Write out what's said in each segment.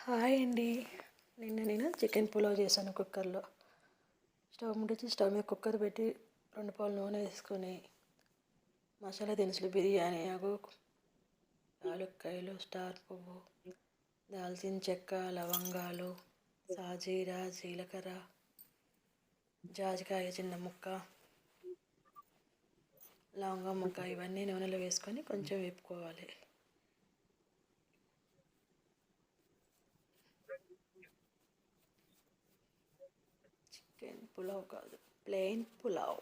Hi అండి. నిన్న నేను చికెన్ పులావ్ చేశాను కుక్కర్లో. స్టవ్ ముట్టించి స్టవ్ మీద కుక్కర్ పెట్టి 2 పావులు నూనె వేసుకొని మసాలా దినుసులు బిర్యానీ ఆకు, యాలక్కాయలు, స్టార్ పువ్వు, దాల్చిన చెక్క, లవంగాలు, సాజీరా, జీలకర్ర, జాజికాయ చిన్న ముక్క, లవంగం ముక్క ఇవన్నీ నూనెలో వేసుకొని కొంచెం వేపుకోవాలి. చికెన్ పులావ్ కాదు, ప్లెయిన్ పులావ్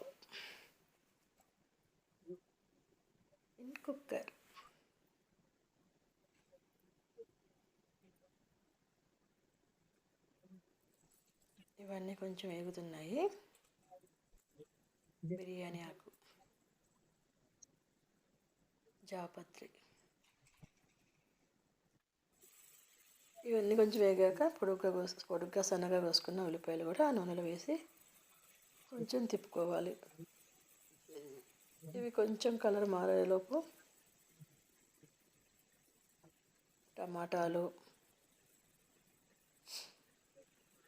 ఇన్ కుక్కర్. ఇవన్నీ కొంచెం వేగుతున్నాయి. బిర్యానీ ఆకు, జాపత్రి ఇవన్నీ కొంచెం వేగాక పొడుగ్గా సన్నగా కోసుకున్న ఉల్లిపాయలు కూడా ఆ నూనెలో వేసి కొంచెం తిప్పుకోవాలి. ఇవి కొంచెం కలర్ మారేలోపు టమాటాలు,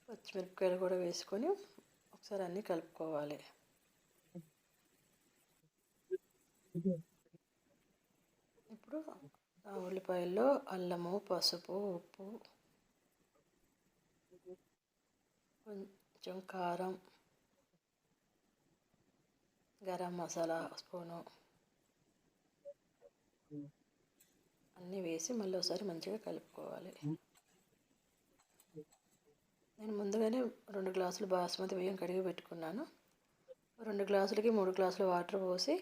పచ్చిమిరపకాయలు కూడా వేసుకొని ఒకసారి అన్నీ కలుపుకోవాలి. ఇప్పుడు ఆ ఉల్లిపాయల్లో అల్లము, పసుపు, ఉప్పు, కొంచెం కారం, గరం మసాలా స్పూను అన్నీ వేసి మళ్ళీ ఒకసారి మంచిగా కలుపుకోవాలి. నేను ముందుగానే 2 గ్లాసులు బాస్మతి బియ్యం కడిగి పెట్టుకున్నాను. 2 గ్లాసులకి 3 గ్లాసులు వాటర్ పోసి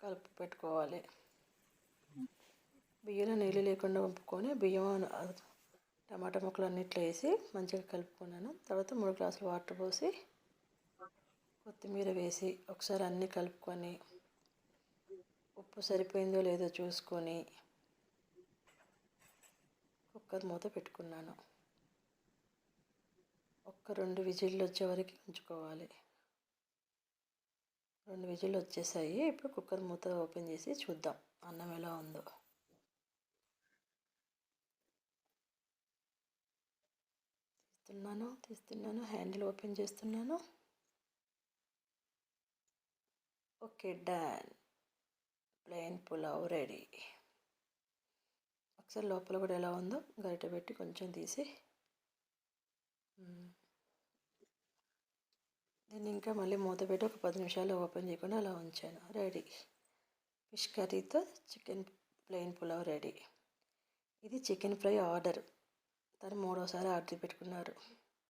కలుపు పెట్టుకోవాలి. బియ్యంలో నీళ్ళు లేకుండా వంపుకొని బియ్యం టమాటా ముక్కలు అన్నిట్లో వేసి మంచిగా కలుపుకున్నాను. తర్వాత 3 గ్లాసులు వాటర్ పోసి కొత్తిమీర వేసి ఒకసారి అన్నీ కలుపుకొని ఉప్పు సరిపోయిందో లేదో చూసుకొని కుక్కర్ మూత పెట్టుకున్నాను. 2 విజిల్లు వచ్చే వరకు ఉంచుకోవాలి. 2 విజిల్లు వచ్చేసాయి. ఇప్పుడు కుక్కర్ మూత ఓపెన్ చేసి చూద్దాం అన్నం ఎలా ఉందో. తీస్తున్నాను, హ్యాండిల్ ఓపెన్ చేస్తున్నాను. Okay, done. Plain pulao ready. ఒకసారి లోపల కూడా ఎలా ఉందో గరిటె పెట్టి కొంచెం తీసి దీన్ని ఇంకా మళ్ళీ మూత పెట్టి ఒక 10 నిమిషాలు ఓపెన్ చేయకుండా అలా ఉంచాను. రెడీ. ఫిష్ కర్రీతో చికెన్ ప్లెయిన్ పులావ్ రెడీ. ఇది చికెన్ ఫ్రై ఆర్డర్. తను 3వ సారి ఆర్డర్ పెట్టుకున్నారు.